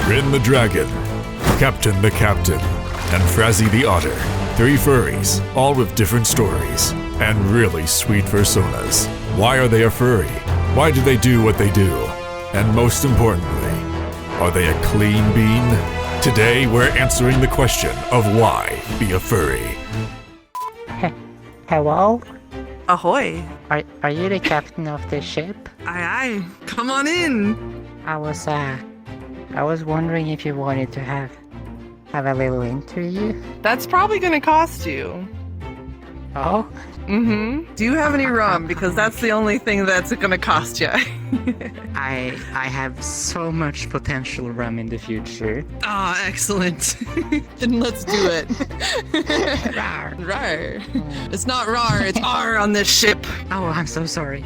Rin the Dragon, Kaptain the Captain, and Frazzy the Otter. 3 furries, all with different stories, and really sweet personas. Why are they a furry? Why do they do what they do? And most importantly, are they a clean bean? Today we're answering the question of why be a furry. Hello? Ahoy. Are you the captain of this ship? Aye aye. Come on in. I was wondering if you wanted to have a little interview. That's probably gonna cost you. Oh? Do you have any rum? Because that's the only thing that's gonna cost you. I have so much potential rum in the future. Oh, excellent. Then let's do it. Rawr. Rawr. It's not rar, it's R on this ship. Oh, I'm so sorry.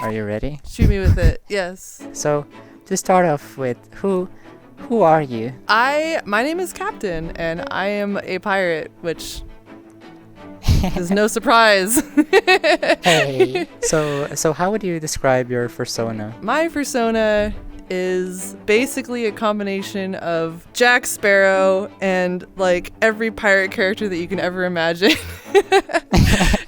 Are you ready? Shoot me with it, yes. So, to start off with, who are you? My name is Captain, and I am a pirate, which is no surprise. Hey. So how would you describe your persona? My persona is basically a combination of Jack Sparrow and like every pirate character that you can ever imagine.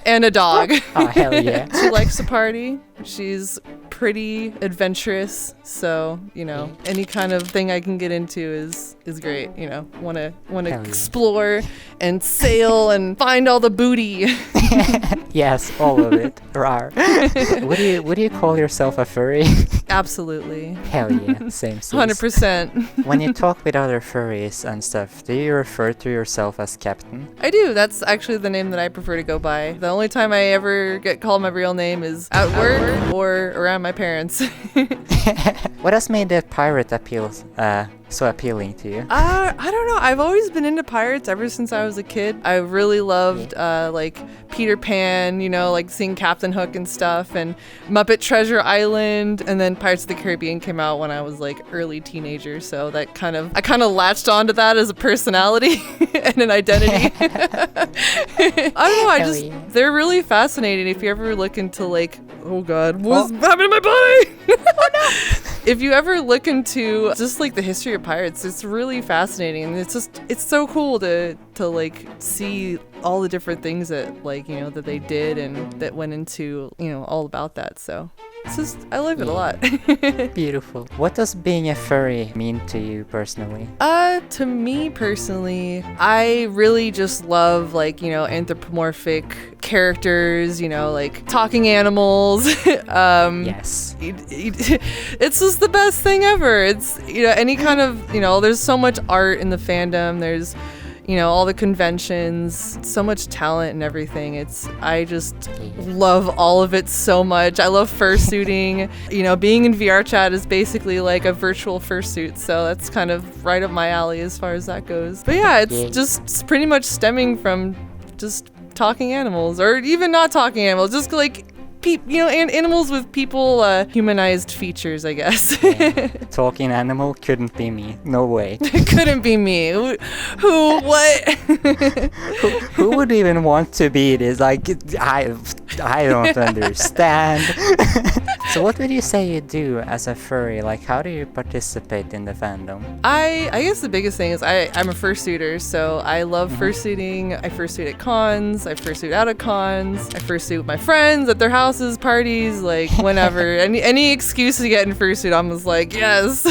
And a dog. Oh, hell yeah. She likes to party. She's pretty adventurous, so any kind of thing I can get into is great. Want to explore and sail and find all the booty. Yes, all of it. Rawr. Would you call yourself a furry? Absolutely. Hell yeah, same. 100%. When you talk with other furries and stuff, do you refer to yourself as Captain? I do. That's actually the name that I prefer to go by. The only time I ever get called my real name is at work or around my parents. What has made the pirate appeal so appealing to you? I don't know. I've always been into pirates ever since I was a kid. I really loved like Peter Pan, like seeing Captain Hook and stuff, and Muppet Treasure Island, and then Pirates of the Caribbean came out when I was like early teenager. So that I kind of latched onto that as a personality and an identity. I don't know. They're really fascinating. If you ever look into like, oh God, what's happening to my body? Oh no! If you ever look into just like the history of pirates, it's really fascinating, and it's so cool to like see all the different things that that they did and that went into all about that. So I love it a lot. Beautiful. What does being a furry mean to you personally? To me personally, I really just love anthropomorphic characters, like talking animals. Yes. It's just the best thing ever. It's any kind of there's so much art in the fandom. There's all the conventions, so much talent and everything. I just love all of it so much. I love fursuiting. Being in VRChat is basically like a virtual fursuit, so that's kind of right up my alley as far as that goes. But yeah, it's just pretty much stemming from just talking animals, or even not talking animals, just like and animals with people humanized features, I guess. Yeah. Talking animal couldn't be me. No way. It couldn't be me. Who? What? who would even want to be this? Like, I don't understand. So what would you say you do as a furry? Like, how do you participate in the fandom? I guess the biggest thing is I'm a fursuiter, so I love fursuiting. I fursuit at cons, I fursuit out of cons, I fursuit with my friends at their houses, parties, like whenever. any excuse to get in fursuit, I'm just like, yes.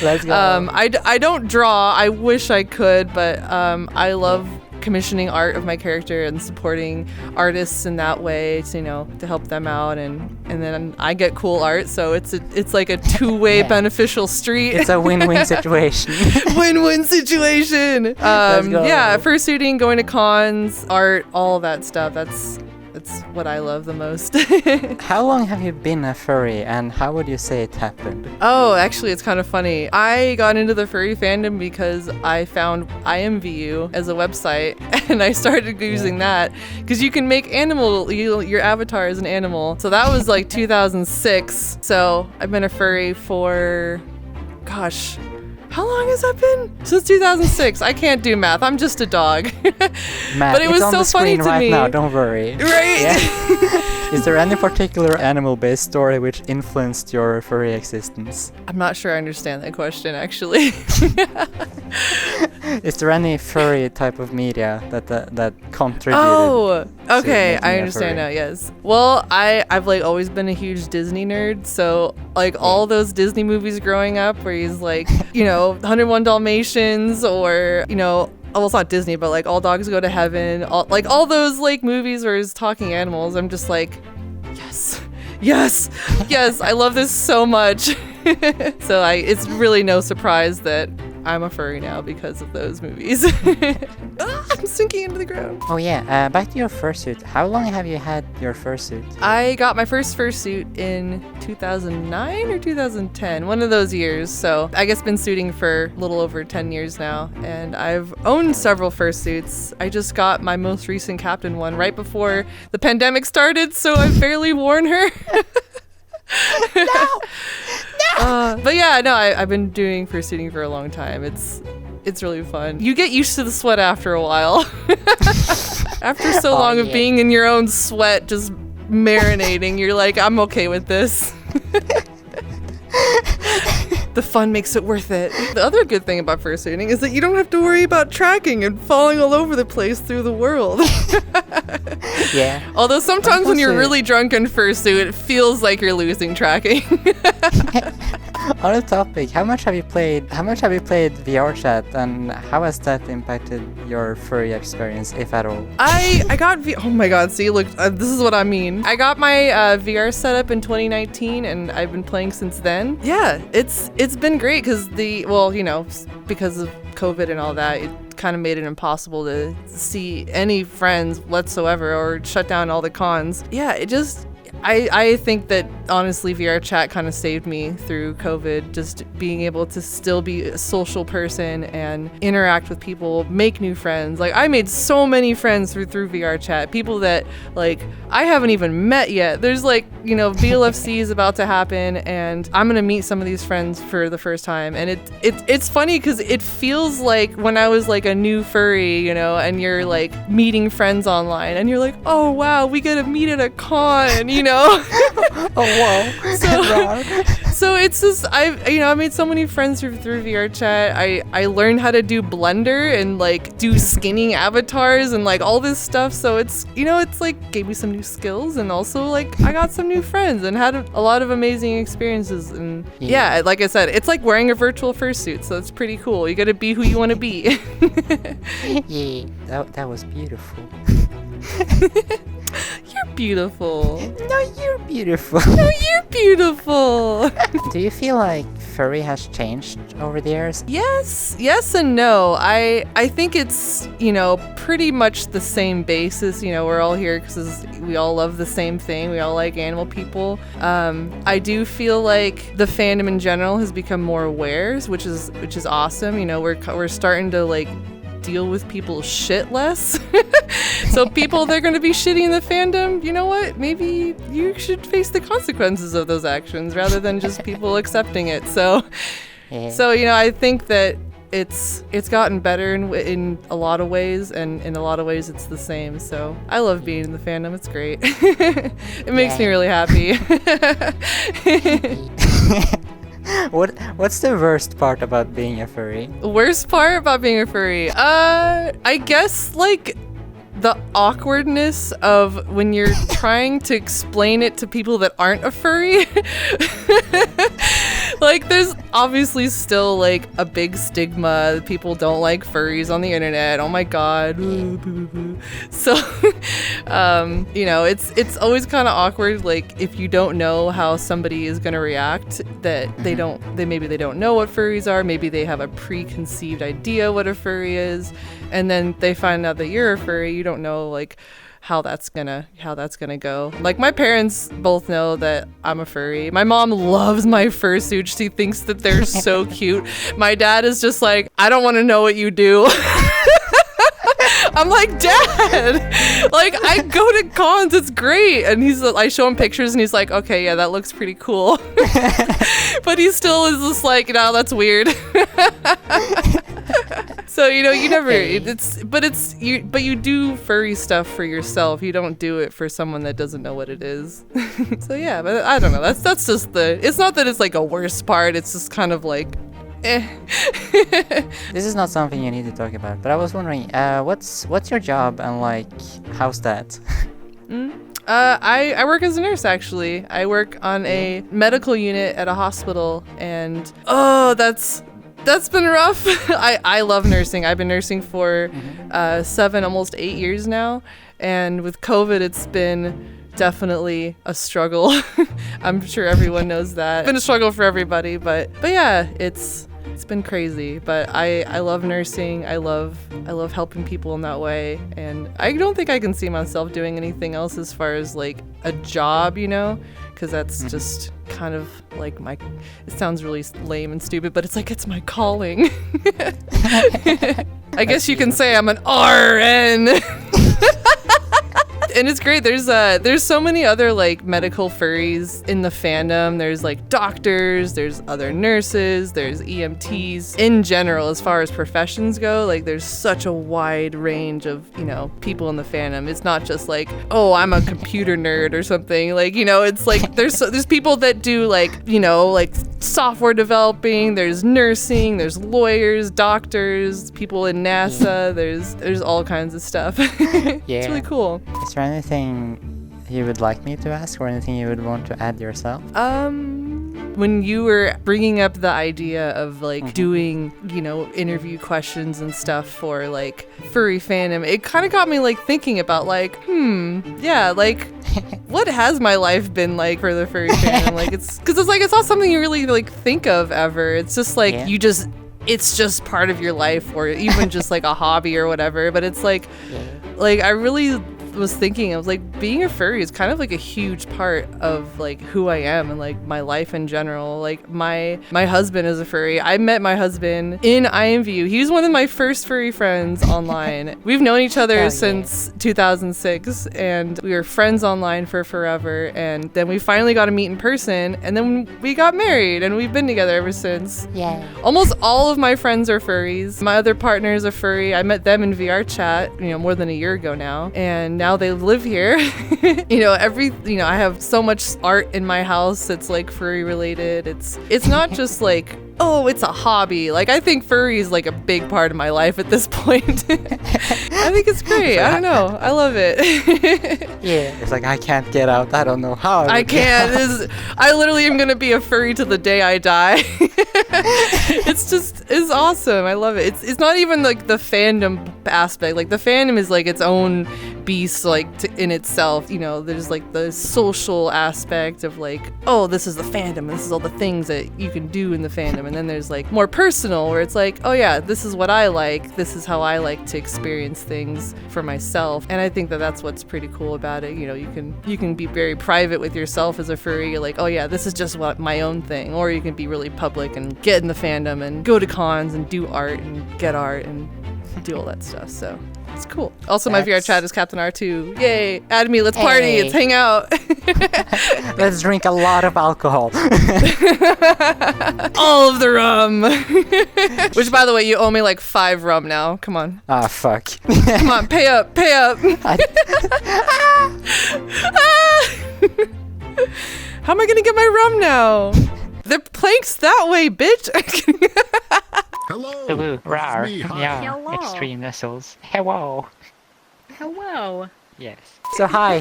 Let's go. I don't draw. I wish I could, but I love commissioning art of my character and supporting artists in that way to help them out, and then I get cool art, so it's like a two-way beneficial street. It's a win-win situation. Win-win situation. Let's go. Yeah, fursuiting, going to cons, art, all that stuff. That's what I love the most. How long have you been a furry, and how would you say it happened? Oh, actually, it's kind of funny. I got into the furry fandom because I found UwU as a website, and I started using that because you can make your avatar as an animal. So that was like 2006. So I've been a furry for, gosh, How long has that been? Since 2006. I can't do math. I'm just a dog. Matt, But it was it's on so the funny screen to right me. now, don't worry. Right? Yeah. Is there any particular animal-based story which influenced your furry existence? I'm not sure I understand that question, actually. Is there any furry type of media that contributed? Oh, okay, making I a understand furry? now. Yes. Well, I've like always been a huge Disney nerd, so like all those Disney movies growing up, where he's like, 101 Dalmatians, or well, it's not Disney, but like All Dogs Go to Heaven, all those like movies where he's talking animals. I'm just like, yes, I love this so much. So it's really no surprise that I'm a furry now because of those movies. I'm sinking into the ground. Oh yeah, back to your fursuit. How long have you had your fursuit? I got my first fursuit in 2009 or 2010, one of those years. So I guess been suiting for a little over 10 years now, and I've owned several fursuits. I just got my most recent Kaptain one right before the pandemic started, so I've barely worn her. No. But yeah, no, I've been doing fursuiting for a long time. It's really fun. You get used to the sweat after a while. After so long of being in your own sweat, just marinating, you're like, I'm okay with this. The fun makes it worth it. The other good thing about fursuiting is that you don't have to worry about tracking and falling all over the place through the world. Yeah. Although sometimes when you're really drunk in fursuit, it feels like you're losing tracking. On the topic, how much have you played VRChat, and how has that impacted your furry experience, if at all? I got oh my god, see, look, this is what I mean. I got my VR setup in 2019, and I've been playing since then. Yeah, it's been great because because of COVID and all that, it kind of made it impossible to see any friends whatsoever or shut down all the cons. Yeah, I think that honestly VRChat kind of saved me through COVID, just being able to still be a social person and interact with people, make new friends. Like I made so many friends through VRChat, people that like I haven't even met yet. There's like, BLFC is about to happen, and I'm gonna meet some of these friends for the first time, and it's funny because it feels like when I was like a new furry, and you're like meeting friends online, and you're like, oh wow, we get to meet at a con, Oh wow. So it's just I made so many friends through VRChat. I learned how to do Blender and like do skinning avatars and like all this stuff. So it's it's like gave me some new skills, and also like I got some new friends and had a lot of amazing experiences. And yeah, like I said, it's like wearing a virtual fursuit, so it's pretty cool. You gotta be who you want to be. Yeah, that was beautiful. You're beautiful. No, you're beautiful. No, you're beautiful. Do you feel like furry has changed over the years? Yes and no. I think it's, pretty much the same basis. We're all here because we all love the same thing. We all like animal people. I do feel like the fandom in general has become more aware, which is awesome. We're starting to like deal with people's shit less. So people, they're going to be shitty in the fandom. You know what? Maybe you should face the consequences of those actions rather than just people accepting it. So I think that it's gotten better in a lot of ways, and in a lot of ways it's the same. So I love being in the fandom. It's great. It makes me really happy. What's the worst part about being a furry? Worst part about being a furry? I guess like the awkwardness of when you're trying to explain it to people that aren't a furry. Like there's obviously still like a big stigma. People don't like furries on the internet. Oh my god. So it's always kind of awkward, like if you don't know how somebody is going to react, that maybe they don't know what furries are, maybe they have a preconceived idea what a furry is, and then they find out that you're a furry. You don't know like how that's gonna go. Like my parents both know that I'm a furry. My mom loves my fursuit. She thinks that they're so cute. My dad is just like, I don't want to know what you do. I'm like, Dad, like I go to cons, it's great. And I show him pictures and he's like, okay, yeah, that looks pretty cool. But he still is just like, no, that's weird. So, you never, but you do furry stuff for yourself. You don't do it for someone that doesn't know what it is. So yeah, but I don't know. That's just it's not that it's like a worst part. It's just kind of like, eh. This is not something you need to talk about, but I was wondering, what's your job and like, how's that? I work as a nurse, actually. I work on a medical unit at a hospital, and that's been rough. I love nursing. I've been nursing for 7, almost 8 years now, and with COVID, it's been definitely a struggle. I'm sure everyone knows that. It's been a struggle for everybody, but yeah, it's been crazy. But I love nursing. I love helping people in that way, and I don't think I can see myself doing anything else as far as like a job, because that's just kind of like it sounds really lame and stupid, but it's like it's my calling. I guess you can say I'm an RN. And it's great. There's so many other like medical furries in the fandom. There's like doctors, there's other nurses, there's EMTs. In general, as far as professions go, like there's such a wide range of, people in the fandom. It's not just like, oh, I'm a computer nerd or something. Like, it's like there's people that do like, like software developing, there's nursing, there's lawyers, doctors, people in NASA, there's all kinds of stuff. Yeah. It's really cool. Is there anything you would like me to ask or anything you would want to add yourself? When you were bringing up the idea of like doing, interview questions and stuff for like furry fandom, it kind of got me like thinking about like, yeah, like what has my life been like for the furry fandom? Like it's not something you really like think of ever. It's just like it's just part of your life, or even just like a hobby or whatever. But it's like I really was thinking, I was like, being a furry is kind of like a huge part of like who I am and like my life in general. Like my husband is a furry. I met my husband in IMVU. He was one of my first furry friends online. We've known each other since 2006, and we were friends online for forever. And then we finally got to meet in person, and then we got married, and we've been together ever since. Yeah. Almost all of my friends are furries. My other partner is a furry. I met them in VRChat, more than a year ago now, and now they live here. I have so much art in my house that's like furry related. It's not just like, oh, it's a hobby. Like, I think furry is like a big part of my life at this point. I think it's great. I don't know. I love it. Yeah, it's like I can't get out. I don't know how. I can't. I literally am gonna be a furry to the day I die. It's awesome. I love it. It's not even like the fandom aspect. Like the fandom is like its own beast, like in itself. There's like the social aspect of like, oh, this is the fandom, and this is all the things that you can do in the fandom. And then there's like more personal, where it's like, oh yeah, this is what I like. This is how I like to experience things for myself. And I think that that's what's pretty cool about it. You can be very private with yourself as a furry. You're like, oh yeah, this is just my own thing. Or you can be really public and get in the fandom and go to cons and do art and get art and do all that stuff. So it's cool. Also, my VR chat is KaptainArr too. Yay! Add me. Let's party. Let's hang out. Let's drink a lot of alcohol. All of the rum. Which, by the way, you owe me like 5 rum now. Come on. Ah, fuck. Come on, pay up. Pay up. How am I gonna get my rum now? The plank's that way, bitch. Hello. Hello. Rar. Me. Hi. Yeah. Hello. Extreme missiles. Hello. Hello. Yes. So hi.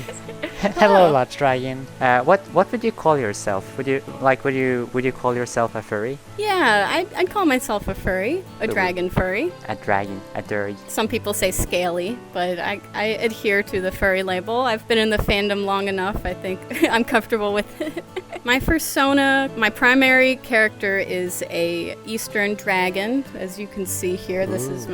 Hello, large dragon. What would you call yourself? Would you call yourself a furry? Yeah, I'd call myself a furry, a dragon furry. A dragon, a furry. Some people say scaly, but I adhere to the furry label. I've been in the fandom long enough, I think I'm comfortable with it. My fursona, my primary character is a Eastern dragon. As you can see here, this is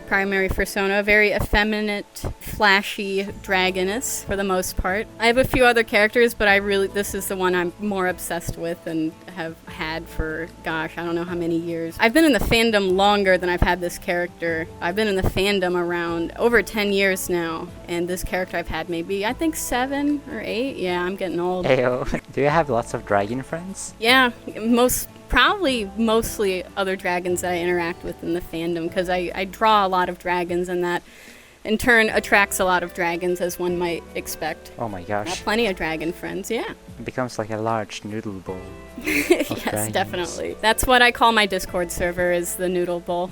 primary persona, very effeminate, flashy dragoness for the most part. I have a few other characters, but this is the one I'm more obsessed with and have had for, gosh, I don't know how many years. I've been in the fandom longer than I've had this character. I've been in the fandom around over 10 years now, and this character I've had maybe, I think 7 or 8. Yeah, I'm getting old. Ayo, do you have lots of dragon friends? Yeah, mostly other dragons that I interact with in the fandom, because I draw a lot of dragons, and that in turn attracts a lot of dragons, as one might expect. Oh my I have gosh. plenty of dragon friends, yeah. It becomes like a large noodle bowl. Yes, dragons. definitely. That's what I call my Discord server, is the Noodle Bowl.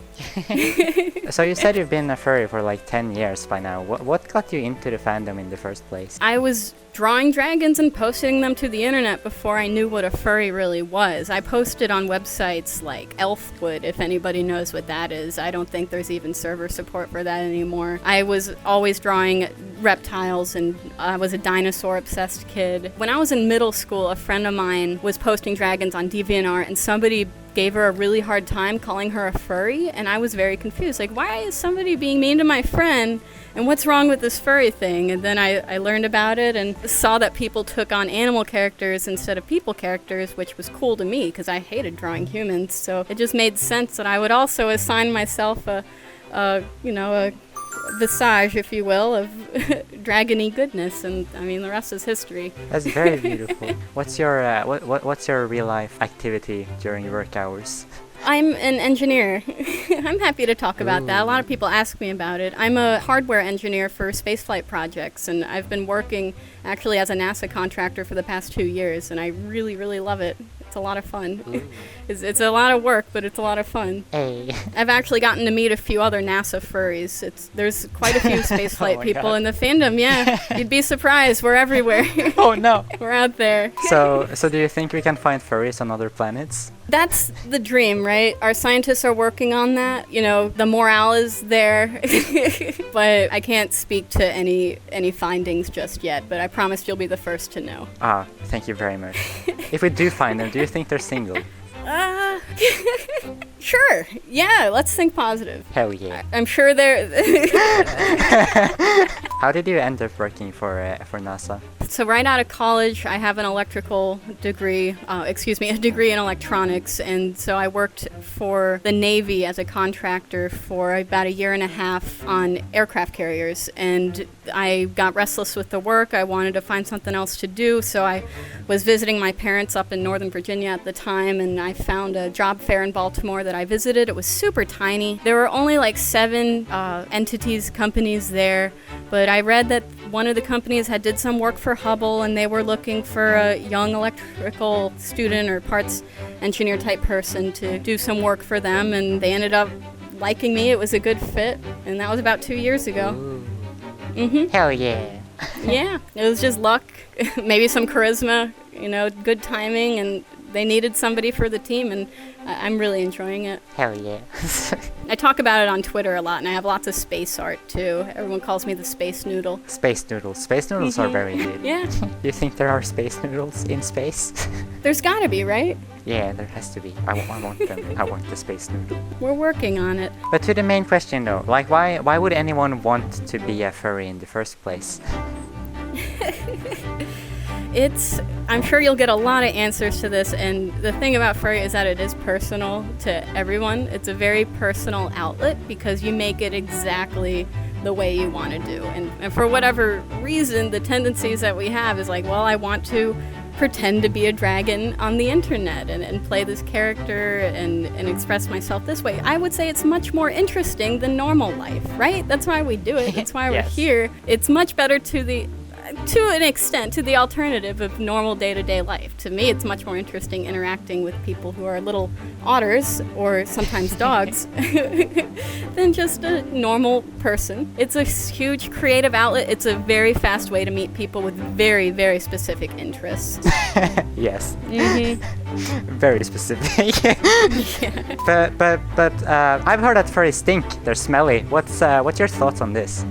So you said you've been a furry for like 10 years by now. What got you into the fandom in the first place? I was drawing dragons and posting them to the internet before I knew what a furry really was. I posted on websites like Elfwood, if anybody knows what that is. I don't think there's even server support for that anymore. I was always drawing reptiles, and I was a dinosaur-obsessed kid. When I was in middle school, a friend of mine was posting dragons on DeviantArt, and somebody gave her a really hard time calling her a furry, and I was very confused. Like, why is somebody being mean to my friend? And what's wrong with this furry thing? And then I learned about it and saw that people took on animal characters instead of people characters, which was cool to me because I hated drawing humans. So it just made sense that I would also assign myself a visage, if you will, of dragony goodness. And I mean, the rest is history. That's very beautiful. What's your real life activity during work hours? I'm an engineer. I'm happy to talk about that. A lot of people ask me about it. I'm a hardware engineer for spaceflight projects, and I've been working actually as a NASA contractor for the past 2 years, and I really, really love it. It's a lot of fun. It's a lot of work, but it's a lot of fun. Hey. I've actually gotten to meet a few other NASA furries. There's quite a few spaceflight people God. in the fandom, yeah. You'd be surprised. We're everywhere. Oh no. We're out there. So do you think we can find furries on other planets? That's the dream, right? Our scientists are working on that. You know, the morale is there. But I can't speak to any findings just yet, but I promise you'll be the first to know. Ah, thank you very much. If we do find them, do you think they're single? Sure. Yeah, let's think positive. Hell yeah. I'm sure they're... How did you end up working for NASA? So right out of college, I have an electrical degree, a degree in electronics, and so I worked for the Navy as a contractor for about 1.5 years on aircraft carriers, and I got restless with the work. I wanted to find something else to do, so I was visiting my parents up in Northern Virginia at the time, and I found a job fair in Baltimore that I visited. It was super tiny. There were only like 7 companies there, but I read that one of the companies did some work for Hubble, and they were looking for a young electrical student or parts engineer type person to do some work for them, and they ended up liking me. It was a good fit, and that was about 2 years ago. Hell yeah. Yeah, it was just luck, maybe some charisma, good timing, and they needed somebody for the team, and I'm really enjoying it. Hell yeah. I talk about it on Twitter a lot, and I have lots of space art too. Everyone calls me the Space Noodle. Space noodles. Space noodles are very good. Yeah. You think there are space noodles in space? There's gotta be, right? Yeah, there has to be. I want them. I want the space noodle. We're working on it. But to the main question though, like why would anyone want to be a furry in the first place? I'm sure you'll get a lot of answers to this, and the thing about furry is that it is personal to everyone. It's a very personal outlet because you make it exactly the way you want to do. And for whatever reason, the tendencies that we have is like, well, I want to pretend to be a dragon on the internet and play this character and express myself this way. I would say it's much more interesting than normal life, right? That's why we do it. That's why we're here. It's much better to an extent, to the alternative of normal day-to-day life. To me, it's much more interesting interacting with people who are little otters, or sometimes dogs, than just a normal person. It's a huge creative outlet. It's a very fast way to meet people with very, very specific interests. Yes. Mm-hmm. Very specific. But I've heard that furries stink. They're smelly. What's your thoughts on this?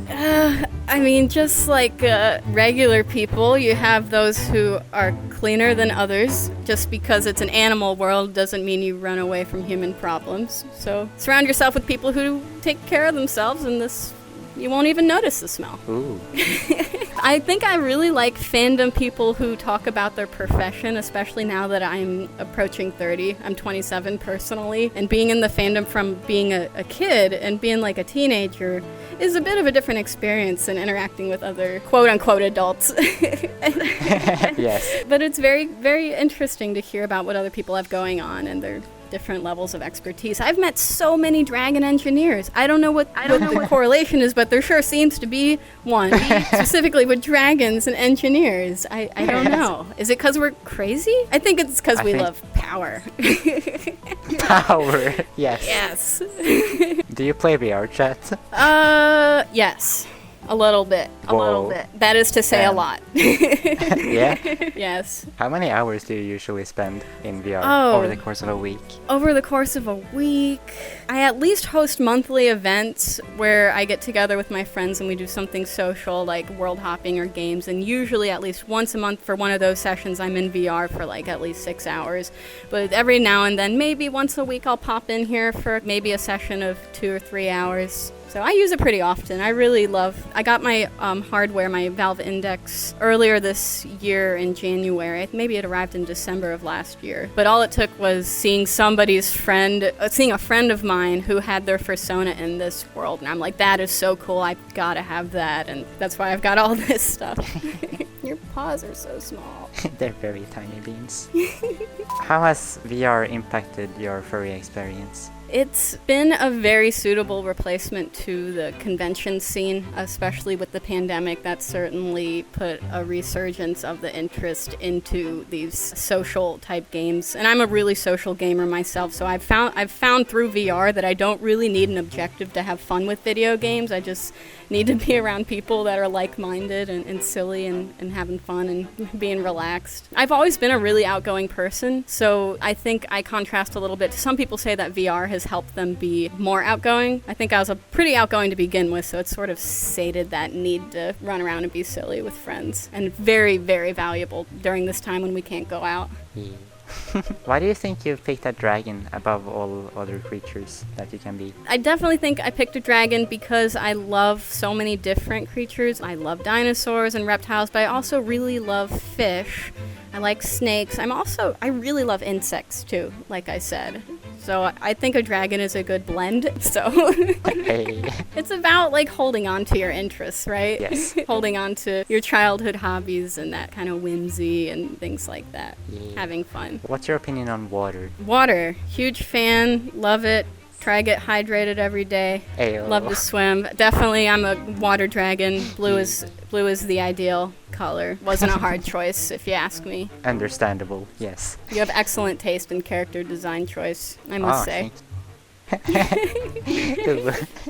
I mean, just like regular people, you have those who are cleaner than others. Just because it's an animal world doesn't mean you run away from human problems. So surround yourself with people who take care of themselves, and you won't even notice the smell. Ooh. I think I really like fandom people who talk about their profession, especially now that I'm approaching 30. I'm 27 personally, and being in the fandom from being a kid and being like a teenager is a bit of a different experience than interacting with other quote-unquote adults. Yes. But it's very, very interesting to hear about what other people have going on and their different levels of expertise. I've met so many dragon engineers. I don't know what the correlation is, but there sure seems to be one, specifically with dragons and engineers. I don't know. Is it because we're crazy? I think it's because we love power. Power, yes. Yes. Do you play VRChat? Yes. A little bit. A little Whoa. bit. That is to say a lot. Yeah? Yes. How many hours do you usually spend in VR Oh. over the course of a week? Over the course of a week, I at least host monthly events where I get together with my friends and we do something social like world hopping or games, and usually at least once a month for one of those sessions I'm in VR for like at least 6 hours. But every now and then, maybe once a week, I'll pop in here for maybe a session of 2 or 3 hours. So I use it pretty often. I got my hardware, my Valve Index, earlier this year in January. Maybe it arrived in December of last year. But all it took was seeing a friend of mine who had their persona in this world. And I'm like, that is so cool. I've got to have that. And that's why I've got all this stuff. Your paws are so small. They're very tiny beans. How has VR impacted your furry experience? It's been a very suitable replacement to the convention scene, especially with the pandemic. That certainly put a resurgence of the interest into these social type games. And I'm a really social gamer myself, so I've found through VR that I don't really need an objective to have fun with video games. I just need to be around people that are like-minded and silly and having fun and being relaxed. I've always been a really outgoing person, so I think I contrast a little bit. Some people say that VR has helped them be more outgoing. I think I was pretty outgoing to begin with, so it's sort of sated that need to run around and be silly with friends, and very, very valuable during this time when we can't go out. Yeah. Why do you think you picked a dragon above all other creatures that you can be? I definitely think I picked a dragon because I love so many different creatures. I love dinosaurs and reptiles, but I also really love fish. I like snakes. I really love insects too, like I said. So I think a dragon is a good blend. So Hey. it's about like holding on to your interests, right? Yes. Holding on to your childhood hobbies and that kind of whimsy and things like that. Yeah. Having fun. What's your opinion on water? Water, huge fan, love it. Try to get hydrated every day. Ayo. Love to swim. Definitely, I'm a water dragon. Blue is the ideal color. Wasn't a hard choice, if you ask me. Understandable, yes. You have excellent taste in character design choice, I must say.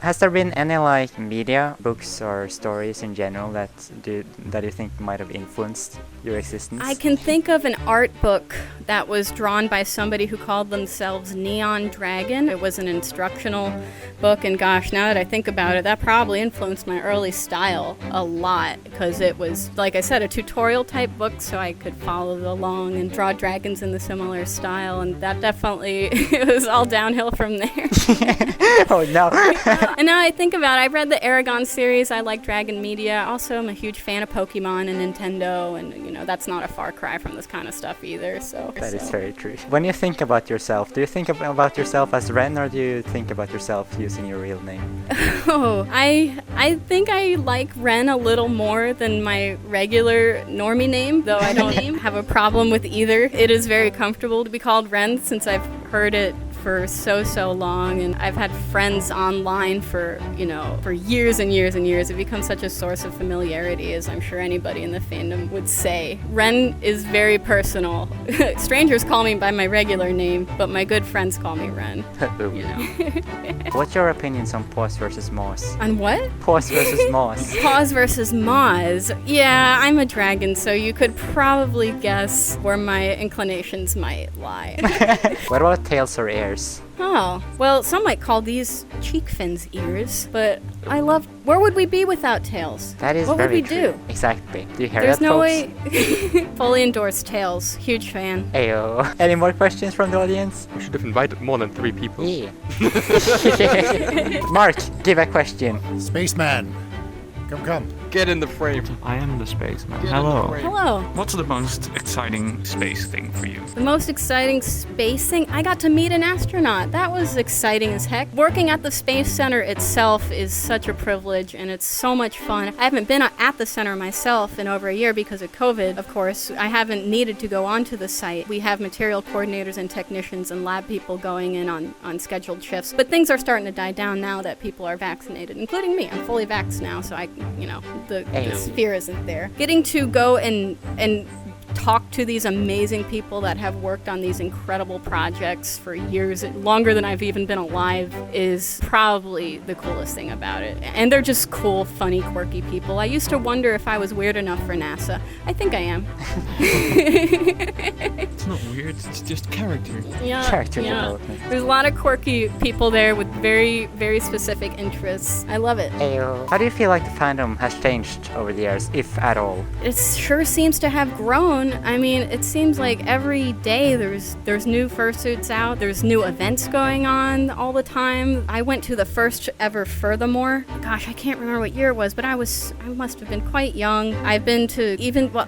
Has there been any like media, books or stories in general that you think might have influenced your existence? I can think of an art book that was drawn by somebody who called themselves Neon Dragon. It was an instructional book, and gosh, now that I think about it, that probably influenced my early style a lot, because it was, like I said, a tutorial type book, so I could follow along and draw dragons in the similar style, and that definitely, it was all downhill from there. Oh no. And now I think about it, I read the Aragon series, I like Dragon Media. Also, I'm a huge fan of Pokemon and Nintendo, and that's not a far cry from this kind of stuff either. So That is very true. When you think about yourself, do you think about yourself as Ren, or do you think about yourself using your real name? Oh, I think I like Ren a little more than my regular normie name, though I don't have a problem with either. It is very comfortable to be called Ren since I've heard it for so long, and I've had friends online for years and years and years. It becomes such a source of familiarity, as I'm sure anybody in the fandom would say. Ren is very personal. Strangers call me by my regular name, but my good friends call me Ren. What's your opinions on Paws vs. Moss? On what? Paws vs. Moss. Paws versus Moz. Yeah, I'm a dragon, so you could probably guess where my inclinations might lie. What about tails or ears? Oh, well, some might call these cheek fins ears, but I love. Where would we be without tails? That is what very would we true. do? Exactly. Do you hear There's that, no folks? way. Fully endorsed tails. Huge fan. Ayo. Any more questions from the audience? We should have invited more than 3 people. Yeah. Mark, give a question. Spaceman. Come. Get in the frame. I am the spaceman. Hello. Hello. What's the most exciting space thing for you? The most exciting space thing, I got to meet an astronaut. That was exciting as heck. Working at the Space Center itself is such a privilege and it's so much fun. I haven't been at the center myself in over a year because of COVID, of course. I haven't needed to go onto the site. We have material coordinators and technicians and lab people going in on scheduled shifts. But things are starting to die down now that people are vaccinated, including me. I'm fully vaxxed now, so the fear isn't there. Getting to go and talk to these amazing people that have worked on these incredible projects for years, longer than I've even been alive, is probably the coolest thing about it. And they're just cool, funny, quirky people. I used to wonder if I was weird enough for NASA. I think I am. It's not weird, it's just character. Character development. There's a lot of quirky people there with very, very specific interests. I love it. Ayo. How do you feel like the fandom has changed over the years, if at all? It sure seems to have grown. I mean, it seems like every day there's new fursuits out. There's new events going on all the time. I went to the first ever Furthermore. Gosh, I can't remember what year it was, but I must have been quite young. I've been to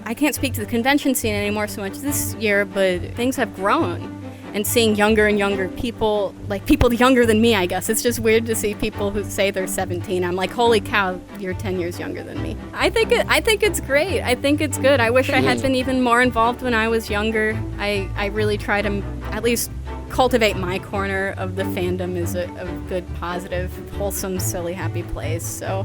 I can't speak to the convention scene anymore so much this year, but things have grown. And seeing younger and younger people, like people younger than me, I guess. It's just weird to see people who say they're 17. I'm like, holy cow, you're 10 years younger than me. I think it's great. I think it's good. I wish I had been even more involved when I was younger. I really try to at least cultivate my corner of the fandom as a good, positive, wholesome, silly, happy place. So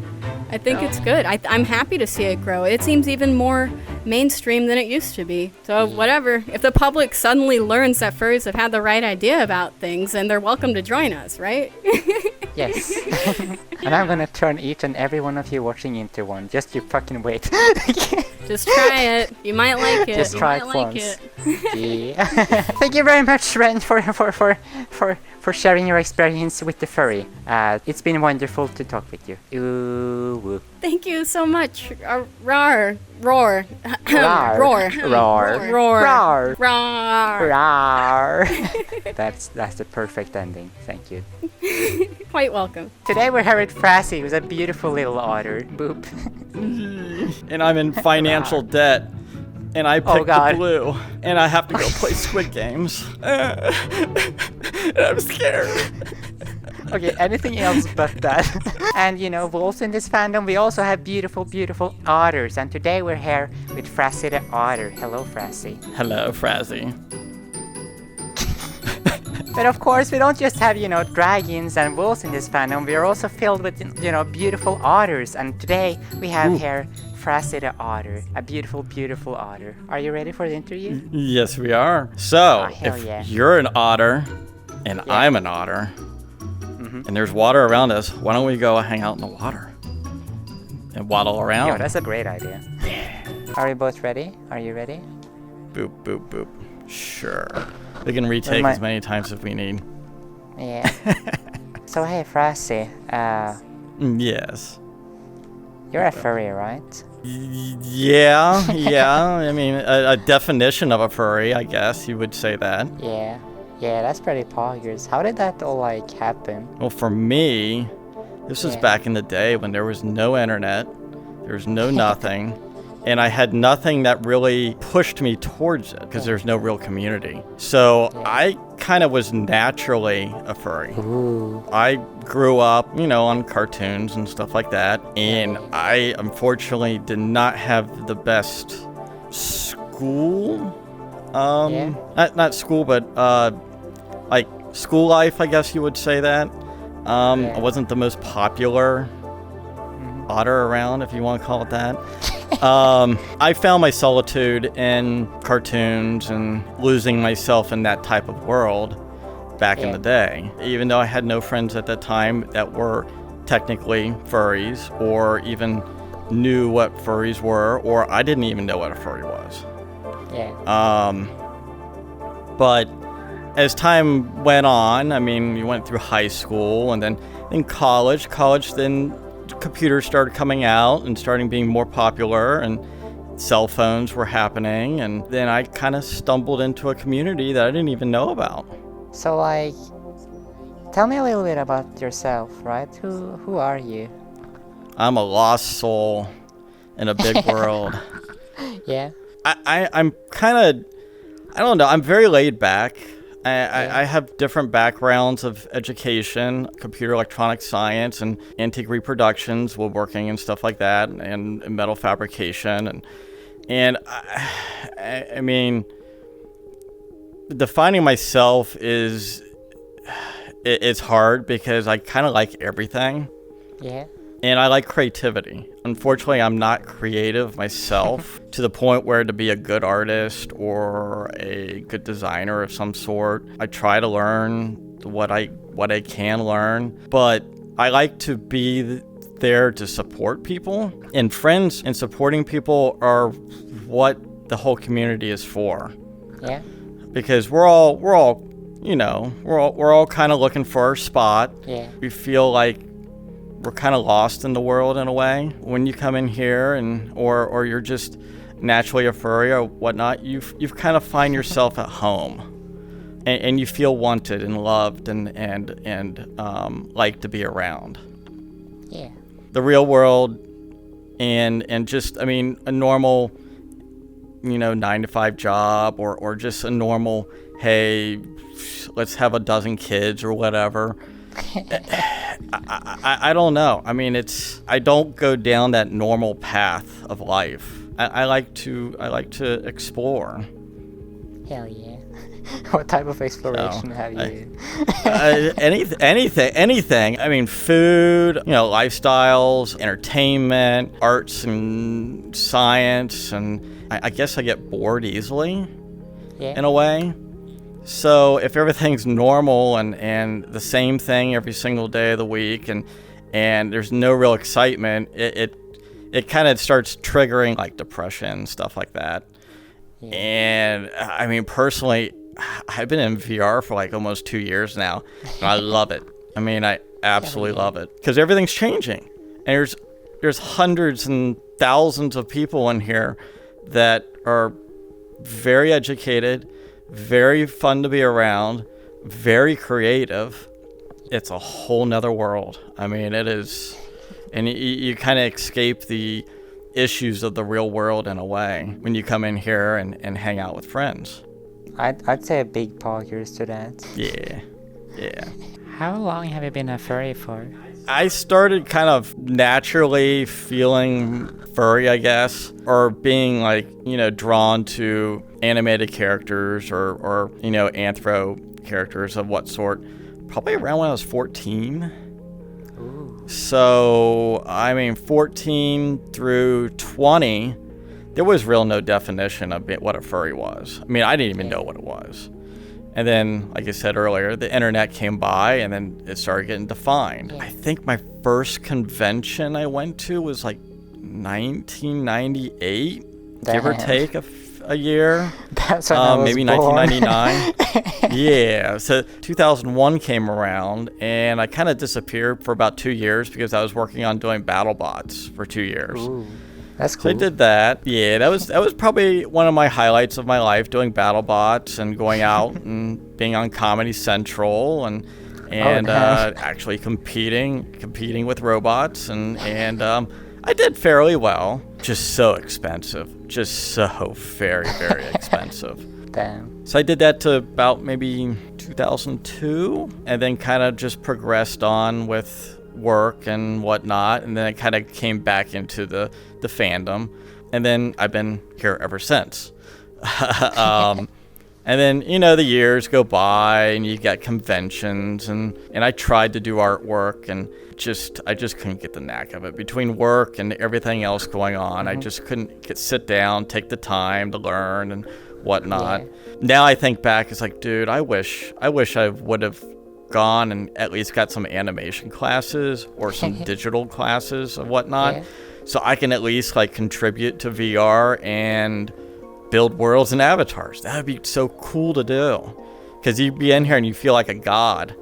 I think it's good. I'm happy to see it grow. It seems even more mainstream than it used to be. So whatever. If the public suddenly learns that furries have had the right idea about things, then they're welcome to join us, right? Yes. And I'm gonna turn each and every one of you watching into one. Just you fucking wait. Just try it. You might like it. Just try you it might like once. it. Yeah. Thank you very much, Ren, for sharing your experience with the furry. It's been wonderful to talk with you. UwU. Thank you so much. Roar. Roar. Roar. Roar. Roar. Roar. Roar. Roar. Roar. That's the perfect ending. Thank you. Quite welcome. Today we're here with Frazzy, who's a beautiful little otter. Boop. And I'm in financial debt. And I picked God. the blue. And I have to go play Squid Games. And I'm scared. Okay, anything else but that. And wolves in this fandom, we also have beautiful, beautiful otters. And today we're here with Frazzy the otter. Hello, Frazzy. Hello, Frazzy. But of course, we don't just have, dragons and wolves in this fandom. We are also filled with, beautiful otters. And today we have here Frazzy the otter, a beautiful, beautiful otter. Are you ready for the interview? Yes, we are. So, hell if yeah. you're an otter and I'm an otter, and there's water around us, why don't we go hang out in the water and waddle around? Yo, that's a great idea. Are we both ready? Are you ready? Boop, boop, boop. Sure. We can retake as many times as we need. Yeah. So hey, Frazzy, Yes. you're a furry, right? Yeah. I mean, a definition of a furry, I guess you would say that. Yeah. Yeah, that's pretty poggers. How did that all happen? Well, for me, this was back in the day when there was no internet, there was no nothing, and I had nothing that really pushed me towards it because there's no real community. So I kind of was naturally a furry. Ooh. I grew up, on cartoons and stuff like that, and I unfortunately did not have the best school. Not school, but like school life, I guess you would say that. I wasn't the most popular otter around, if you want to call it that. I found my solitude in cartoons and losing myself in that type of world back in the day. Even though I had no friends at that time that were technically furries or even knew what furries were, or I didn't even know what a furry was. Yeah. But as time went on, I mean, you went through high school and then in college, then computers started coming out and starting being more popular and cell phones were happening. And then I kind of stumbled into a community that I didn't even know about. So like, tell me a little bit about yourself, right? Who are you? I'm a lost soul in a big world. Yeah. I'm kind of, I don't know, I'm very laid back. I have different backgrounds of education, computer electronic science and antique reproductions, woodworking and stuff like that, and metal fabrication. And I mean, defining myself it's hard because I kind of like everything. Yeah. And I like creativity. Unfortunately, I'm not creative myself to the point where to be a good artist or a good designer of some sort. I try to learn what I can learn, but I like to be there to support people. And friends and supporting people are what the whole community is for. Yeah. Because we're all kind of looking for our spot. Yeah. We feel like we're kind of lost in the world in a way. When you come in here or you're just naturally a furry or whatnot, you've kind of find yourself at home, and you feel wanted and loved and like to be around. Yeah. The real world and just, I mean, a normal, 9-to-5 job or just a normal, hey, let's have a dozen kids or whatever. I don't know. I mean, I don't go down that normal path of life. I like to explore. Hell yeah. What type of exploration have you? Anything. I mean, food, lifestyles, entertainment, arts and science, and I guess I get bored easily, in a way. So if everything's normal and the same thing every single day of the week and there's no real excitement, it kind of starts triggering like depression, stuff like that. Yeah. And I mean, personally, I've been in VR for like almost 2 years now, and I love it. I mean, I absolutely love it because everything's changing, and there's hundreds and thousands of people in here that are very educated, very fun to be around, very creative. It's a whole nother world. I mean, it is, and you kind of escape the issues of the real world in a way when you come in here and hang out with friends. I'd say a big poggers to that. Yeah. How long have you been a furry for? I started kind of naturally feeling furry, I guess, or being like, drawn to animated characters or anthro characters of what sort, probably around when I was 14. Ooh. So, I mean, 14 through 20, there was real no definition of what a furry was. I mean, I didn't even know what it was. And then, like I said earlier, the internet came by and then it started getting defined. I think my first convention I went to was like 1998, give or take a year. That's when I was maybe born. 1999. Yeah, so 2001 came around and I kind of disappeared for about 2 years because I was working on doing battle bots for 2 years. Ooh, that's cool. So I did that. Yeah, that was probably one of my highlights of my life, doing battle bots and going out and being on Comedy Central and actually competing with robots and I did fairly well. Just so expensive. Just so very, very expensive. Damn. So I did that to about maybe 2002 and then kind of just progressed on with work and whatnot, and then I kind of came back into the fandom, and then I've been here ever since. And then the years go by and you got conventions and I tried to do artwork and I just couldn't get the knack of it. Between work and everything else going on, I just couldn't sit down, take the time to learn and whatnot. Yeah. Now I think back, it's like, dude, I wish I would have gone and at least got some animation classes or some digital classes or whatnot, so I can at least like contribute to VR and build worlds and avatars. That would be so cool to do. because you'd be in here and you feel like a god,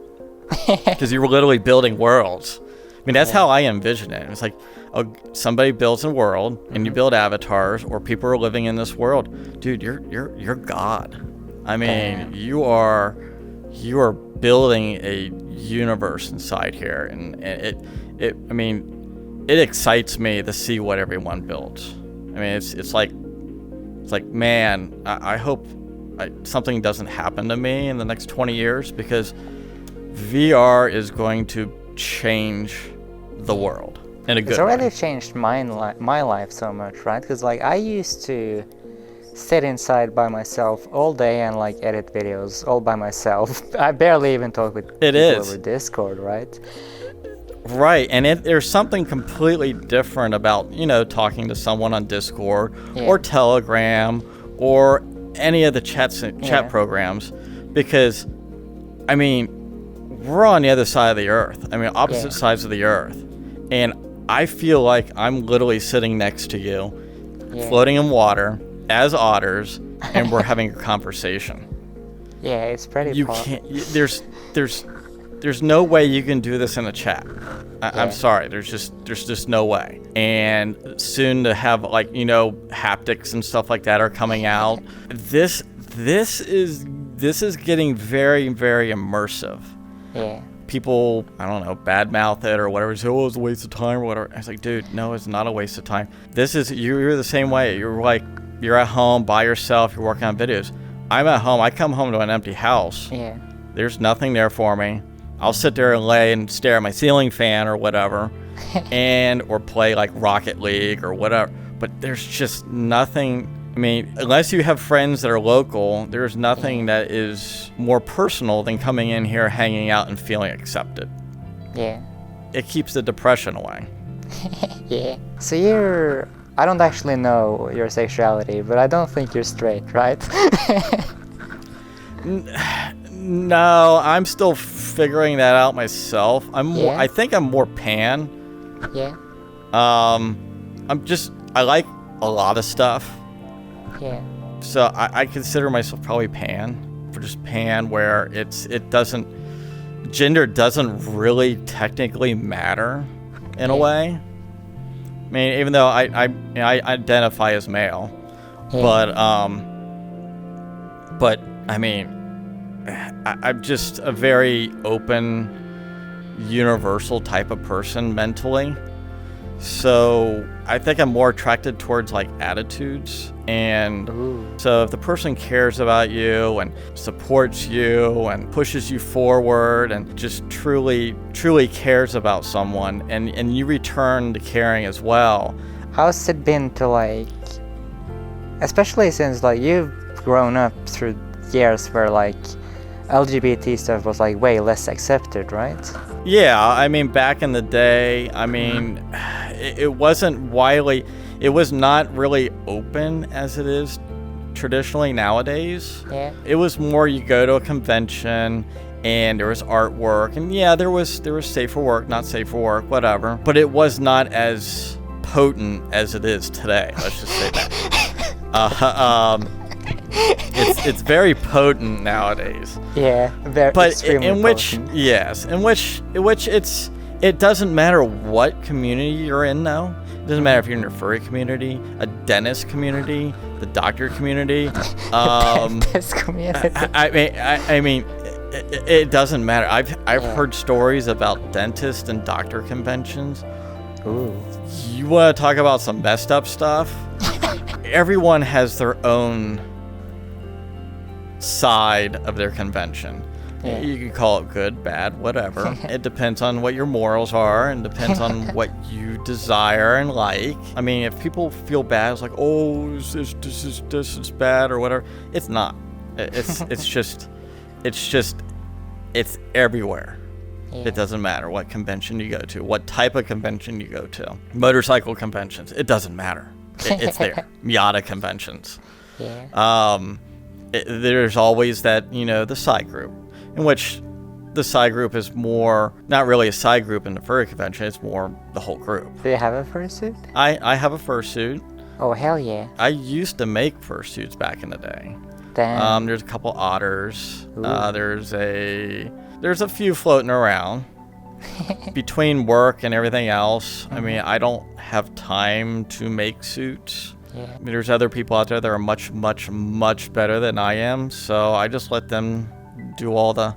because you were literally building worlds. I mean, that's how I envision it. It's like, oh, somebody builds a world and you build avatars, or people are living in this world. Dude, you're God. I mean, you are building a universe inside here, and it excites me to see what everyone builds. I mean, it's like, man, I hope something doesn't happen to me in the next 20 years, because VR is going to change the world in a good way. It's already changed my life so much, right? Because like I used to sit inside by myself all day and like edit videos all by myself. I barely even talk with people over Discord, right? Right, and there's something completely different about, talking to someone on Discord or Telegram or any of the chat programs, because, I mean, we're on the other side of the earth. I mean, opposite sides of the earth. And I feel like I'm literally sitting next to you, floating in water as otters, and we're having a conversation. Yeah, it's pretty You can't, there's no way you can do this in a chat. I'm sorry, there's just no way. And soon to have haptics and stuff like that are coming out. This is getting very, very immersive. Yeah. People, I don't know, badmouth it or whatever. Say, oh, it's a waste of time or whatever. I was like, dude, no, it's not a waste of time. You're the same way. You're at home by yourself. You're working on videos. I'm at home. I come home to an empty house. Yeah. There's nothing there for me. I'll sit there and lay and stare at my ceiling fan or whatever, or play like Rocket League or whatever. But there's just nothing. I mean, unless you have friends that are local, there's nothing that is more personal than coming in here, hanging out, and feeling accepted. Yeah. It keeps the depression away. Yeah. So I don't actually know your sexuality, but I don't think you're straight, right? No, I'm still figuring that out myself. I think I'm more pan. Yeah. I like a lot of stuff. Yeah. So I consider myself probably pan, where gender doesn't really technically matter in a way. I mean, even though I identify as male, but I mean, I'm just a very open, universal type of person mentally. So I think I'm more attracted towards like attitudes. And so if the person cares about you and supports you and pushes you forward and just truly cares about someone, and you return the caring as well. How's it been to especially since you've grown up through years where LGBT stuff was way less accepted, right? Yeah, I mean, back in the day, I mean, it wasn't widely, it was not really open as it is traditionally nowadays. Yeah. It was more you go to a convention and there was artwork, and there was safe for work, not safe for work, whatever. But it was not as potent as it is today. Let's just say that. It's very potent nowadays. Yeah, very. But in which potent. it doesn't matter what community you're in now. It doesn't matter if you're in a furry community, a dentist community, the doctor community. Dentist community. I mean, it doesn't matter. I've heard stories about dentist and doctor conventions. Ooh. You want to talk about some messed up stuff? Everyone has their own side of their convention. Yeah. You can call it good, bad, whatever. It depends on what your morals are, and depends on what you desire and like. I mean, if people feel bad, it's like, oh, this is bad or whatever. It's not. It's everywhere. Yeah. It doesn't matter what convention you go to, what type of convention you go to. Motorcycle conventions, it doesn't matter. It's there. Miata conventions. Yeah. There's always that, the side group, in which the side group is more, not really a side group in the furry convention, it's more the whole group. Do you have a fursuit? I have a fursuit. Oh, hell yeah. I used to make fursuits back in the day. Damn. There's a couple otters. Ooh. There's a few floating around. Between work and everything else, I mean, I don't have time to make suits. Yeah. I mean, there's other people out there that are much, much, much better than I am, so I just let them do all the,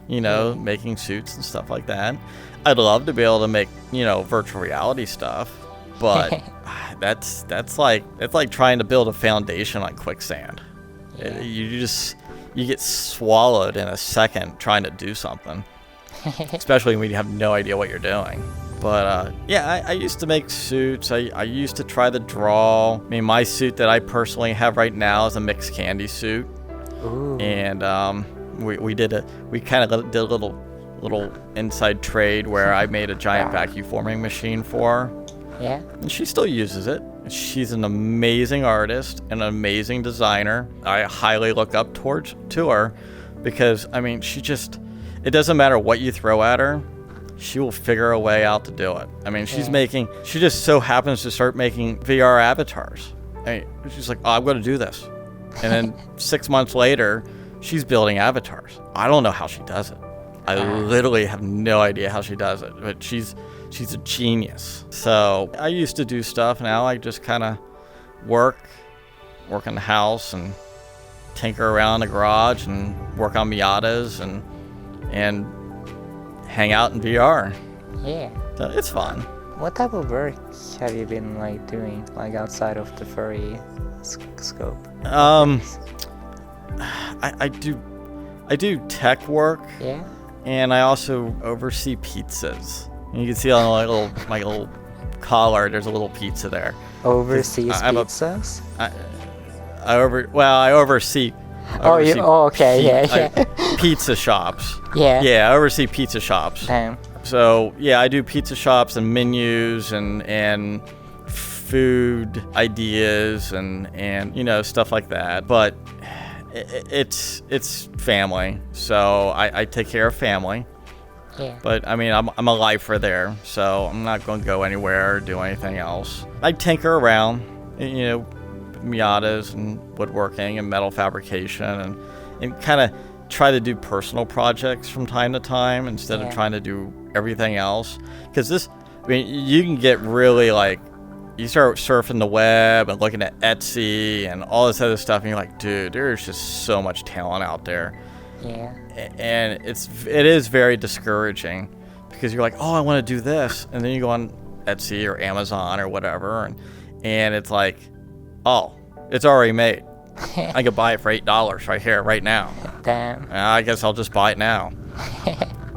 making suits and stuff like that. I'd love to be able to make, virtual reality stuff, but that's like trying to build a foundation on quicksand. Yeah. You get swallowed in a second trying to do something. Especially when you have no idea what you're doing. But I used to make suits. I used to try to draw. I mean, my suit that I personally have right now is a mixed candy suit. Ooh. And we kind of did a little inside trade where I made a giant vacuum forming machine for her. Yeah. And she still uses it. She's an amazing artist, an amazing designer. I highly look up to her because, I mean, it doesn't matter what you throw at her, she will figure a way out to do it. I mean, she just so happens to start making VR avatars. I mean, she's like, oh, I'm going to do this. And then 6 months later, she's building avatars. I don't know how she does it. I literally have no idea how she does it, but she's a genius. So I used to do stuff. Now I just kind of work in the house and tinker around the garage and work on Miatas and hang out in VR. Yeah. So it's fun. What type of work have you been doing outside of the furry scope? I do tech work. Yeah. And I also oversee pizzas. And you can see on my little collar, there's a little pizza there. Overseas pizzas? I oversee. Pizza shops. Yeah. Yeah, I oversee pizza shops. Damn. So yeah, I do pizza shops and menus and food ideas and stuff like that. But it's family, so I take care of family. Yeah. But I mean, I'm a lifer there, so I'm not going to go anywhere or do anything else. I tinker around, Miatas and woodworking and metal fabrication and kind of try to do personal projects from time to time instead of trying to do everything else. Because you can get really you start surfing the web and looking at Etsy and all this other stuff, and you're like, dude, there's just so much talent out there. Yeah. And it is very discouraging because you're like, oh, I want to do this, and then you go on Etsy or Amazon or whatever, and it's like, oh, it's already made. I could buy it for $8 right here, right now. Damn. I guess I'll just buy it now.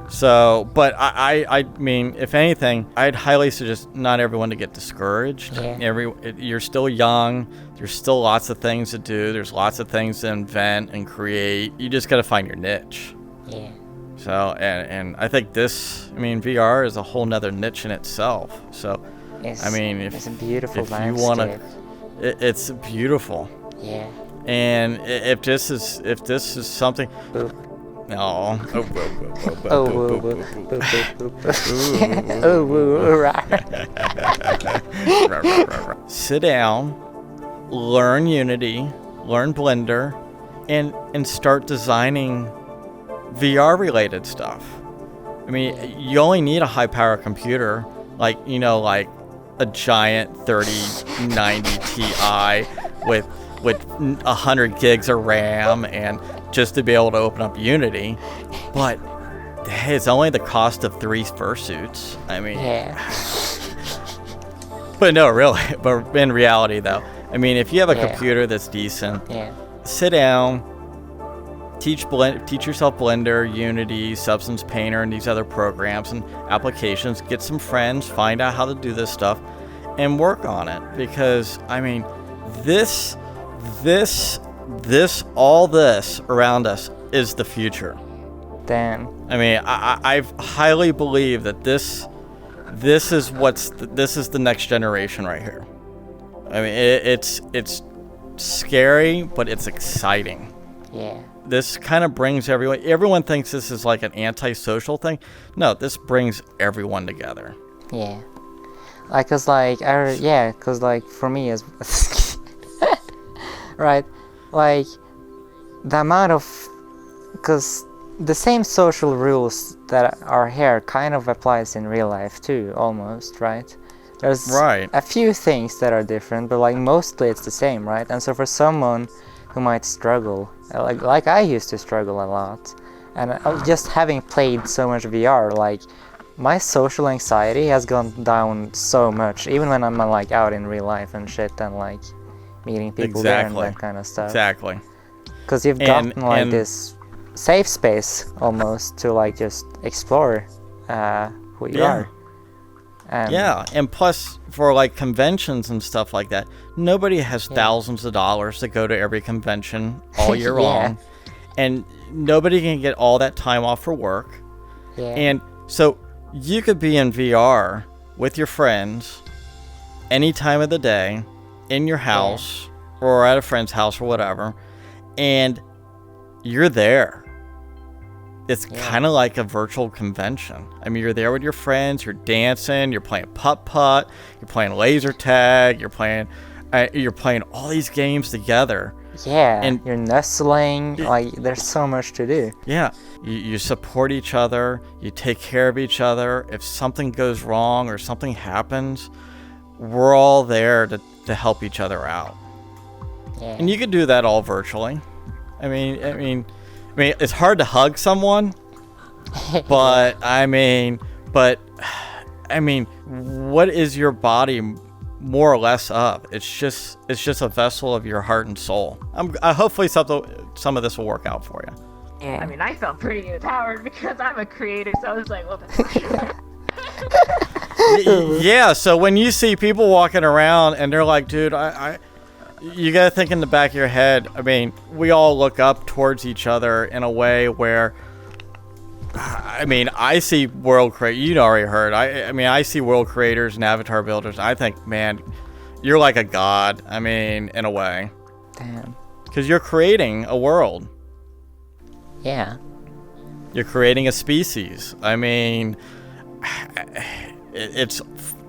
So, but I mean, if anything, I'd highly suggest not everyone to get discouraged. Yeah. You're still young. There's still lots of things to do. There's lots of things to invent and create. You just got to find your niche. Yeah. So, and I think VR is a whole nother niche in itself. So, It's a beautiful if landscape. you want to, it's beautiful. Yeah. And if this is something. Boop. No. Oh, woo, woo, boop, boop, boop. Oh, woo, rah. Sit down, learn Unity, learn Blender, and start designing VR related stuff. I mean, you only need a high power computer, like a giant 3090 Ti with 100 gigs of RAM and just to be able to open up Unity. But hey, it's only the cost of 3 fursuits. I mean, but no, really. But in reality, though, I mean, if you have a computer that's decent, sit down, teach yourself Blender, Unity, Substance Painter, and these other programs and applications. Get some friends, find out how to do this stuff, and work on it. Because I mean, all this around us is the future. Damn. I mean, I highly believe that this is the next generation right here. I mean, it's scary, but it's exciting. Yeah. This kind of brings everyone thinks this is like an antisocial thing. No, this brings everyone together. Yeah. Cause for me as right, the amount of, because the same social rules that are here kind of applies in real life too, almost, right? There's Right. a few things that are different, but like mostly it's the same, right? And so for someone who might struggle, like I used to struggle a lot, and just having played so much VR, like my social anxiety has gone down so much, even when I'm like out in real life and shit, and like meeting people there and Exactly. that kind of stuff. Exactly. Because you've And- gotten like and- this safe space almost to like just explore who you Yeah. are. And Yeah, and plus for like conventions and stuff like that, nobody has thousands of dollars to go to every convention all year Yeah. long, and nobody can get all that time off for work. yeah, And so you could be in VR with your friends any time of the day in your house or at a friend's house or whatever, and you're there. It's kind of like a virtual convention. I mean, you're there with your friends, you're dancing, you're playing putt-putt, you're playing laser tag, you're playing all these games together. yeah, and- you're nestling, like there's so much to do. Yeah, you support each other, you take care of each other. If something goes wrong or something happens, we're all there to help each other out. Yeah, And you could do that all virtually. I mean, it's hard to hug someone, but I mean, what is your body more or less of? It's just a vessel of your heart and soul. Hopefully some of this will work out for you. I mean, I felt pretty empowered because I'm a creator, so I was like, well, Yeah, so when you see people walking around and they're like, dude, you gotta think in the back of your head, I mean, we all look up towards each other in a way where, I mean, I see world creators, you already heard, I see world creators and avatar builders, and I think, man, you're like a god, I mean, in a way. damn. Because you're creating a world. Yeah, You're creating a species. I mean, it's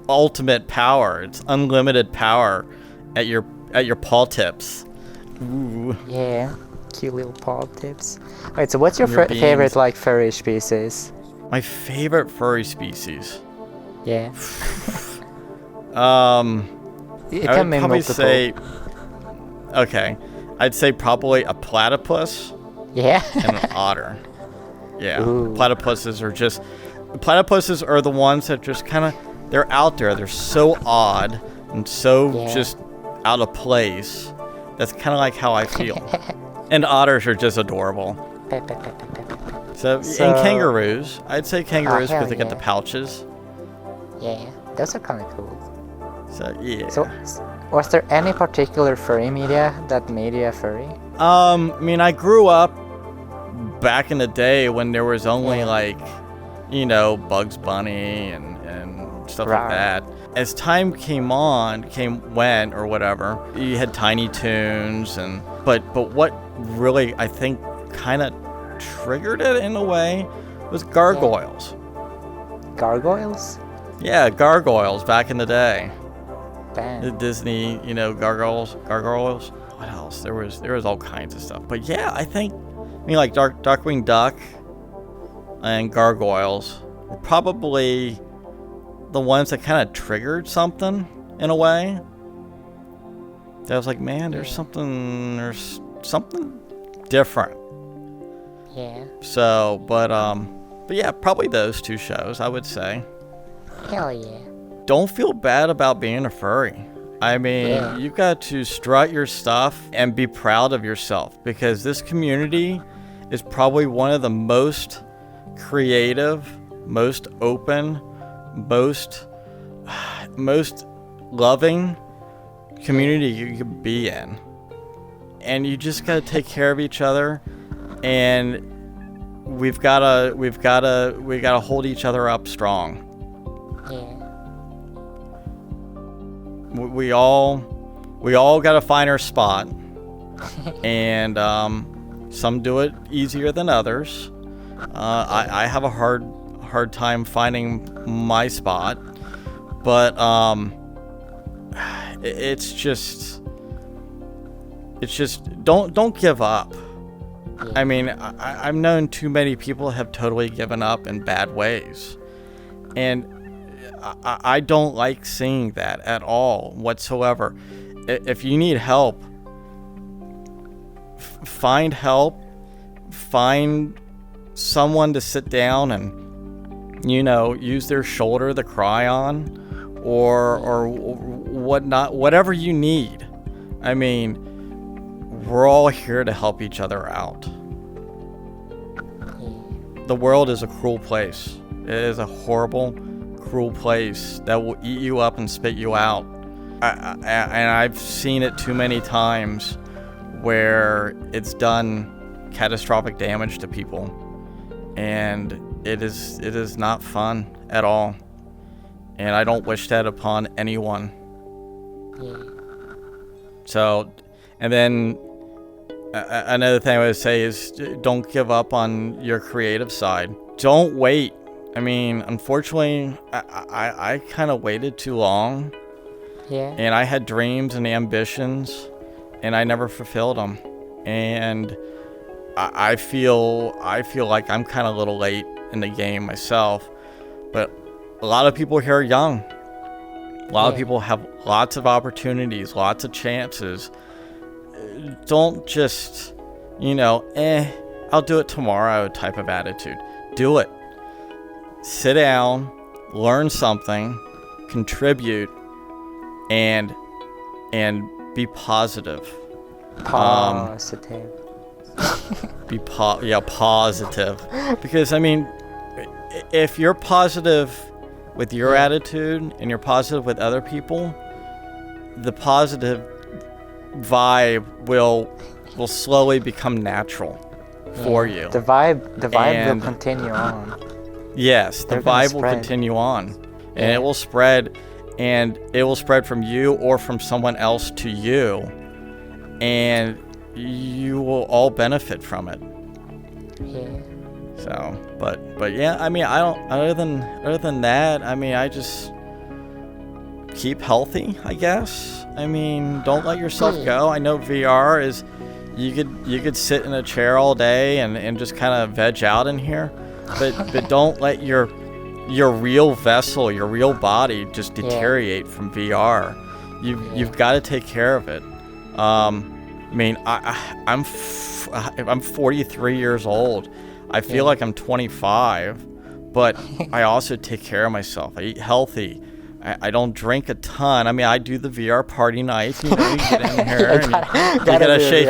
ultimate power. It's unlimited power at your paw tips. Ooh. yeah, cute little paw tips. Wait, so what's your Your favorite beams. like furry species? My favorite furry species. Yeah, It it I can would be probably multiple. say. Okay, I'd say probably a platypus Yeah, and an otter. Yeah, Ooh. platypuses are the ones that just kind of, they're out there. They're so odd and so Yeah. just out of place. That's kind of like how I feel. And otters are just adorable. So, So- and kangaroos. I'd say kangaroos hell because they get the yeah. pouches. yeah, those are kind of cool. So yeah. So, was there any particular furry media that made you a furry? I mean, I grew up back in the day when there was only Yeah. like, Bugs Bunny and stuff Right. like that. As time went or whatever, you had Tiny Toons but what really I think kind of triggered it in a way was gargoyles. Gargoyles? Yeah, gargoyles back in the day. Damn. The Disney, gargoyles. What else? There was all kinds of stuff. But yeah, I mean, like Darkwing Duck and gargoyles were probably the ones that kind of triggered something in a way. That was like, man, there's something different. Yeah. So, but yeah, probably those two shows, I would say. Hell yeah. Don't feel bad about being a furry. I mean, Yeah. you've got to strut your stuff and be proud of yourself, because this community is probably one of the most creative, most open, most loving community you could be in. And you just got to take care of each other, and we gotta hold each other up strong. Yeah. We all got to find our spot, and some do it easier than others. I have a hard time finding my spot, but it's just don't give up. I mean, I've known too many people have totally given up in bad ways. And I don't like seeing that at all whatsoever. If you need help, find help. Find someone to sit down and, use their shoulder to cry on, or whatnot, whatever you need. I mean, we're all here to help each other out. The world is a cruel place. It is a horrible, cruel place that will eat you up and spit you out. And I've seen it too many times where it's done catastrophic damage to people, and it is not fun at all, and I don't wish that upon anyone. So, and then another thing I would say is don't give up on your creative side. Don't wait. I mean, unfortunately, I kind of waited too long. Yeah. And I had dreams and ambitions, and I never fulfilled them. And I feel like I'm kind of a little late in the game myself. But a lot of people here are young. A lot of people have lots of opportunities, lots of chances. Don't just, I'll do it tomorrow type of attitude. Do it. Sit down, learn something, contribute, and be positive. Positive. Positive. Because, I mean, if you're positive with your attitude and you're positive with other people, the positive vibe will slowly become natural for you. The vibe will continue on. Yes, the vibe will continue on, and it will spread, and it will spread from you or from someone else to you, and you will all benefit from it. Yeah. So, but yeah, I mean, I don't. Other than that, I mean, I just keep healthy, I guess. I mean, don't let yourself go. I know VR is, you could sit in a chair all day and just kind of veg out in here, but don't let your real vessel, your real body, just deteriorate from VR. You've got to take care of it. I mean, I'm 43 years old. I feel like I'm 25, but I also take care of myself. I eat healthy. I don't drink a ton. I mean, I do the VR party nights. You get in here and you gotta shake.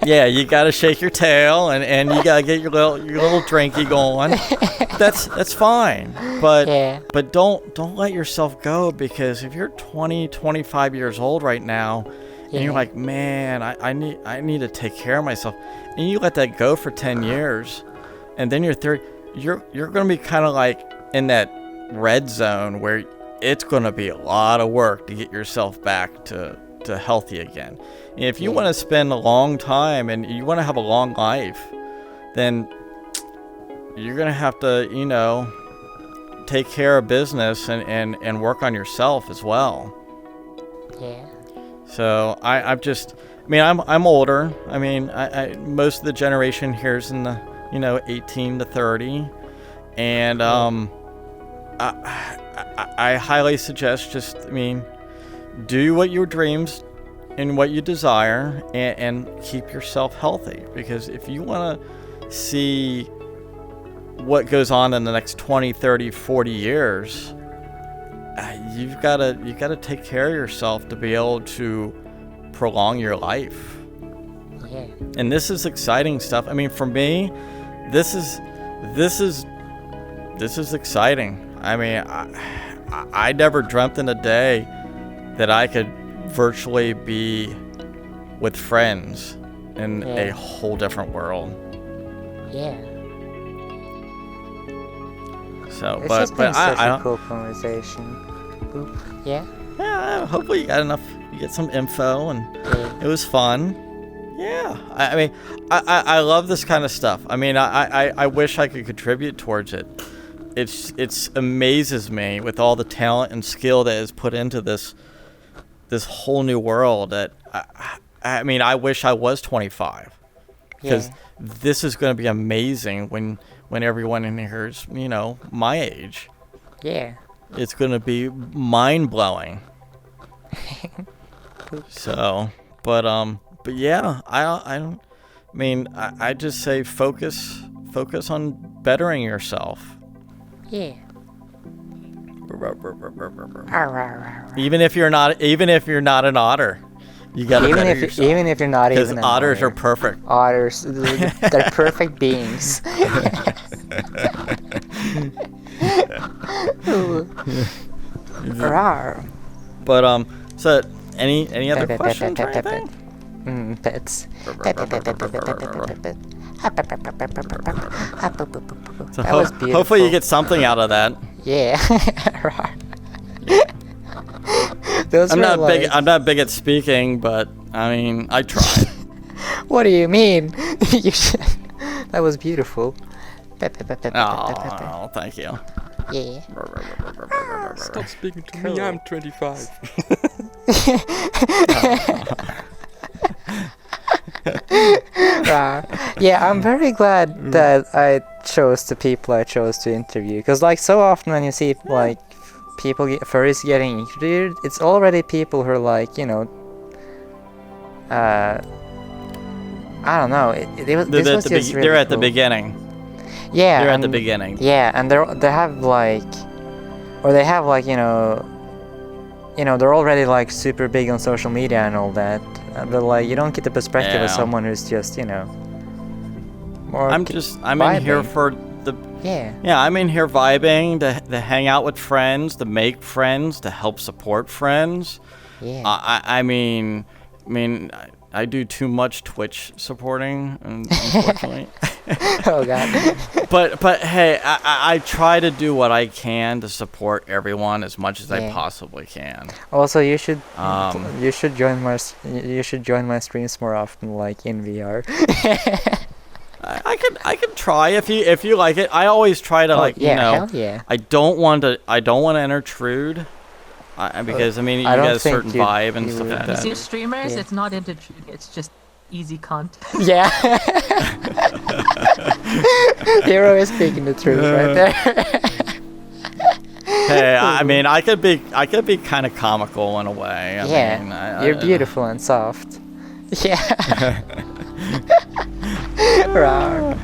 Yeah, you gotta shake your tail and you gotta get your little drinky going. That's fine. But don't let yourself go, because if you're 20, 25 years old right now, and you're like, man, I need to take care of myself, and you let that go for 10 years, and then you're 30, you're gonna be kind of like in that red zone where it's going to be a lot of work to get yourself back to healthy again. And if you want to spend a long time and you want to have a long life, then you're going to have to, take care of business and work on yourself as well. Yeah. So I'm older. I mean, I most of the generation here is in the, 18 to 30. And, I highly suggest do what your dreams and what you desire, and keep yourself healthy, because if you want to see what goes on in the next 20, 30, 40 years, you've got to take care of yourself to be able to prolong your life. Yeah. And this is exciting stuff. I mean, for me, this is exciting. I mean, I never dreamt in a day that I could virtually be with friends in a whole different world. Yeah. So, It's but just been such I a don't. cool conversation. Boop. Yeah. Yeah, hopefully you got enough. You get some info, and it was fun. Yeah, I mean, I love this kind of stuff. I mean, I wish I could contribute towards it. It's amazes me with all the talent and skill that is put into this whole new world. That I mean, I wish I was 25 because this is going to be amazing when everyone in here is, you know, my age. Yeah. It's going to be mind-blowing. So, but yeah, I just say focus on bettering yourself. Yeah. Even if you're not an otter, you gotta better yourself. Even if you're not even an otters otter. are perfect. Otters, they're perfect beings. Rawr. But so any other questions or anything? Pets. So That was beautiful. hopefully you get something out of that. Yeah. Those I'm were not like, big. I'm not big at speaking, but I mean, I try. What do you mean? You should. That was beautiful. Oh, thank you. Yeah. Stop speaking to me, I'm 25. Yeah, I'm very glad that I chose the people I chose to interview, because like so often when you see like furries getting interviewed, it's already people who are like, you know, I don't know. This was just really they're at the cool. beginning. Yeah, They're at the beginning. Yeah, and they have like, you know, they're already like super big on social media and all that. But like, you don't get the perspective of someone who's just, you know, more. I'm in here for the. Yeah. Yeah, I'm in here vibing to hang out with friends, to make friends, to help support friends. Yeah. I mean, I do too much Twitch supporting, unfortunately. Oh God. But hey, I try to do what I can to support everyone as much as I possibly can. Also, you should join my streams more often, like in VR. I could try if you like it. I always try to hell yeah. I don't want to intrude. Because I mean, you get a certain vibe and stuff like that. You see, streamers, it's not intriguing, it's just easy content. Yeah. Hero is speaking the truth right there. Hey, I mean, I could be kind of comical in a way. I mean, you're beautiful and soft. Yeah. Rawr.